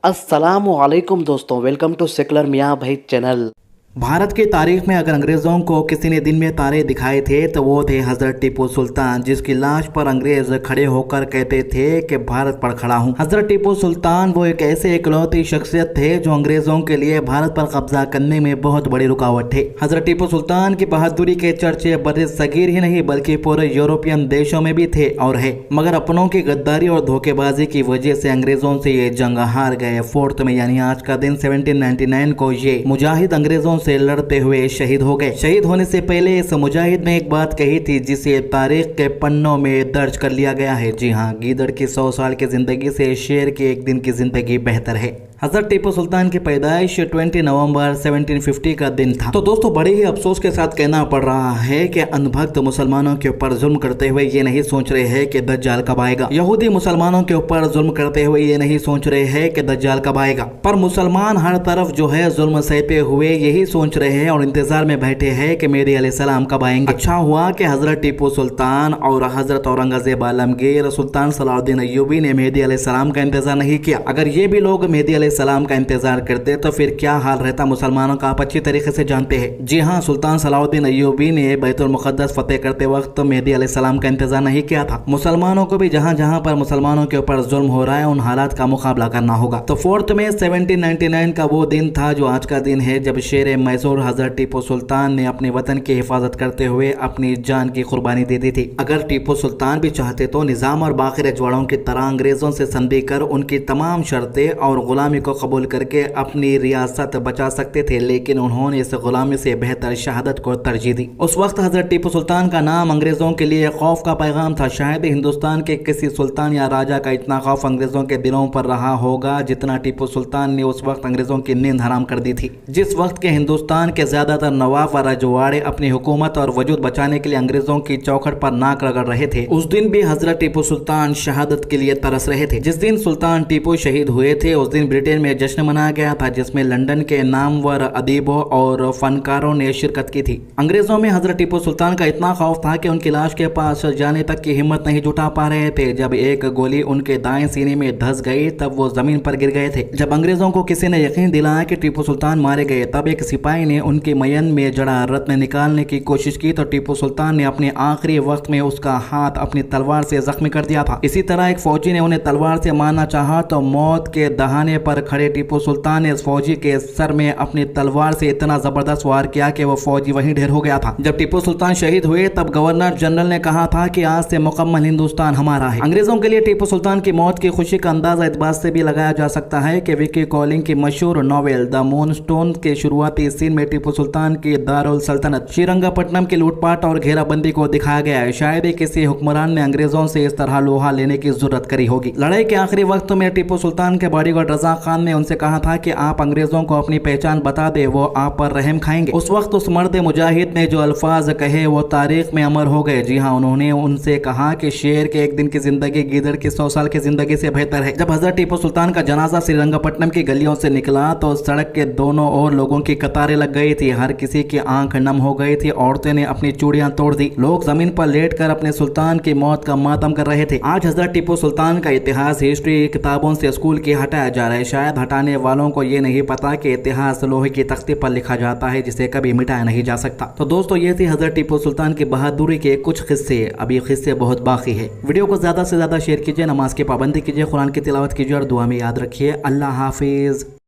अस्सलामुअलैकुम दोस्तों, welcome to secular मियाँ भाई चैनल। भारत की तारीख में अगर अंग्रेज़ों को किसी ने दिन में तारे दिखाए थे तो वो थे हज़रत टीपू सुल्तान, जिसकी लाश पर अंग्रेज़ खड़े होकर कहते थे कि भारत पर खड़ा हूँ। हज़रत टीपू सुल्तान वो एक ऐसे इकलौती शख्सियत थे जो अंग्रेज़ों के लिए भारत पर कब्जा करने में बहुत बड़ी रुकावट थे। हज़रत टीपू सुल्तान की बहादुरी के चर्चे बड़े सगीर ही नहीं बल्कि पूरे यूरोपियन देशों में भी थे और है, मगर अपनों की गद्दारी और धोखेबाजी की वजह से अंग्रेज़ों से ये जंग हार गए। 4 मई यानी आज का दिन 1799 को ये मुजाहिद अंग्रेज़ों से लड़ते हुए शहीद हो गए। शहीद होने से पहले इस मुजाहिद ने एक बात कही थी जिसे तारीख के पन्नों में दर्ज कर लिया गया है। जी हाँ, गीदड़ की 100 साल की जिंदगी से शेर के एक दिन की जिंदगी बेहतर है। हज़रत टीपू सुल्तान की पैदाइश 20 नवंबर 1750 का दिन था। तो दोस्तों, बड़े ही अफसोस के साथ कहना पड़ रहा है कि अनभक्त मुसलमानों के ऊपर जुल्म करते हुए ये नहीं सोच रहे हैं कि दज्जाल कब आएगा। यहूदी मुसलमानों के ऊपर जुल्म करते हुए ये नहीं सोच रहे हैं कि दज्जाल कब आएगा, पर मुसलमान हर तरफ जो है जुल्म सहते हुए यही सोच रहे हैं और इंतजार में बैठे हैं कि मेहदी अलैहिस्सलाम कब आएंगे। अच्छा हुआ कि हज़रत टीपू सुल्तान और हज़रत औरंगज़ेब आलमगीर, सुल्तान सलाहुद्दीन अय्यूबी ने मेहदी अलैहिस्सलाम का इंतजार नहीं किया। अगर ये भी लोग मेहदी सलाम का इंतजार करते तो फिर क्या हाल रहता मुसलमानों का, आप अच्छी तरीके से जानते हैं। जी हाँ, सुल्तान सलाहुद्दीन अय्यूबी ने बैतुल मुक़द्दस फतेह करते वक्त तो मेहदी अलैहिस्सलाम का इंतजार नहीं किया था। मुसलमानों को भी जहाँ जहाँ पर मुसलमानों के ऊपर जुल्म हो रहा है उन हालात का मुकाबला करना होगा। तो 4 मई 1799 का वो दिन था जो आज का दिन है जब शेर मैसूर हज़रत टीपू सुल्तान ने अपने वतन की हिफाजत करते हुए अपनी जान की कुर्बानी दे दी थी। अगर टीपू सुल्तान भी चाहते तो निज़ाम और बाकी रजवाड़ों की तरह अंग्रेजों से संधि कर उनकी तमाम शर्तें और गुलामी को कबूल करके अपनी रियासत बचा सकते थे, लेकिन उन्होंने इस गुलामी से बेहतर शहादत को तरजीह दी। उस वक्त हज़रत टीपू सुल्तान का नाम अंग्रेजों के लिए खौफ का पैगाम था। शायद हिंदुस्तान के किसी सुल्तान या राजा का इतना खौफ अंग्रेजों के दिलों पर रहा होगा जितना टीपू सुल्तान ने उस वक्त अंग्रेजों की नींद हराम कर दी थी। जिस वक्त के हिंदुस्तान के ज्यादातर नवाब व रजवाड़े अपनी हुकूमत और वजूद बचाने के लिए अंग्रेजों की चौखट पर नाक रगड़ रहे थे, उस दिन भी हज़रत टीपू सुल्तान शहादत के लिए तरस रहे थे। जिस दिन सुल्तान टीपू शहीद हुए थे उस दिन ब्रिटेन में जश्न मनाया गया था जिसमें लंदन के नामवर अदीबों और फनकारों ने शिरकत की थी। अंग्रेजों में हज़रत टीपू सुल्तान का इतना खौफ था कि उनकी लाश के पास जाने तक की हिम्मत नहीं जुटा पा रहे थे। जब एक गोली उनके दाएं सीने में धंस गई तब वो जमीन पर गिर गए थे। जब अंग्रेजों को किसी ने यकीन दिलाया कि टीपू सुल्तान मारे गए तब एक सिपाही ने उनके मयन में जड़ा रत्न निकालने की कोशिश की तो टीपू सुल्तान ने अपने आखिरी वक्त में उसका हाथ अपनी तलवार से जख्मी कर दिया था। इसी तरह एक फौजी ने उन्हें तलवार से मारना चाहा तो मौत के दहाने पर खड़े टीपू सुल्तान ने फौजी के सर में अपनी तलवार से इतना जबरदस्त वार किया कि वो फौजी वहीं ढेर हो गया था। जब टीपू सुल्तान शहीद हुए तब गवर्नर जनरल ने कहा था कि आज से मुकम्मल हिंदुस्तान हमारा है। अंग्रेजों के लिए टीपू सुल्तान की मौत की खुशी का अंदाजा इस बात से भी लगाया जा सकता है कि विकी कॉलिंग की मशहूर नॉवेल द मूनस्टोन के शुरुआती सीन में टीपू सुल्तान की दारुल सल्तनत श्रीरंगपट्टनम की लूटपाट और घेराबंदी को दिखाया गया है। शायद ही किसी हुक्मरान ने अंग्रेजों से इस तरह लोहा लेने की जरूरत करी होगी। लड़ाई के आखिरी वक्त में टीपू सुल्तान के बॉडीगार्ड रजा खान ने उनसे कहा था कि आप अंग्रेजों को अपनी पहचान बता दे, वो आप पर रहम खाएंगे। उस वक्त उस मर्द मुजाहिद ने जो अल्फाज कहे वो तारीख में अमर हो गए। जी हाँ, उन्होंने उनसे कहा कि शेर के एक दिन की जिंदगी गीदड़ की 100 साल की जिंदगी से बेहतर है। जब हज़रत टीपू सुल्तान का जनाजा श्रीरंगपट्टनम की गलियों से निकला तो सड़क के दोनों ओर लोगों की कतारें लग गई थी। हर किसी की आंख नम हो गई थी। औरतें ने अपनी चूड़ियां तोड़ दी। लोग जमीन पर लेटकर अपने सुल्तान की मौत का मातम कर रहे थे। आज हज़रत टीपू सुल्तान का इतिहास हिस्ट्री किताबों से स्कूल की हटाया जा रहा है। शायद हटाने वालों को ये नहीं पता कि इतिहास लोहे की तख्ती पर लिखा जाता है जिसे कभी मिटाया नहीं जा सकता। तो दोस्तों, ये थी हज़रत टीपू सुल्तान की बहादुरी के कुछ किस्से। अभी किस्से बहुत बाकी है। वीडियो को ज़्यादा से ज़्यादा शेयर कीजिए, नमाज की पाबंदी कीजिए, कुरान की तिलावत कीजिए और दुआ में याद रखिए। अल्लाह हाफिज़।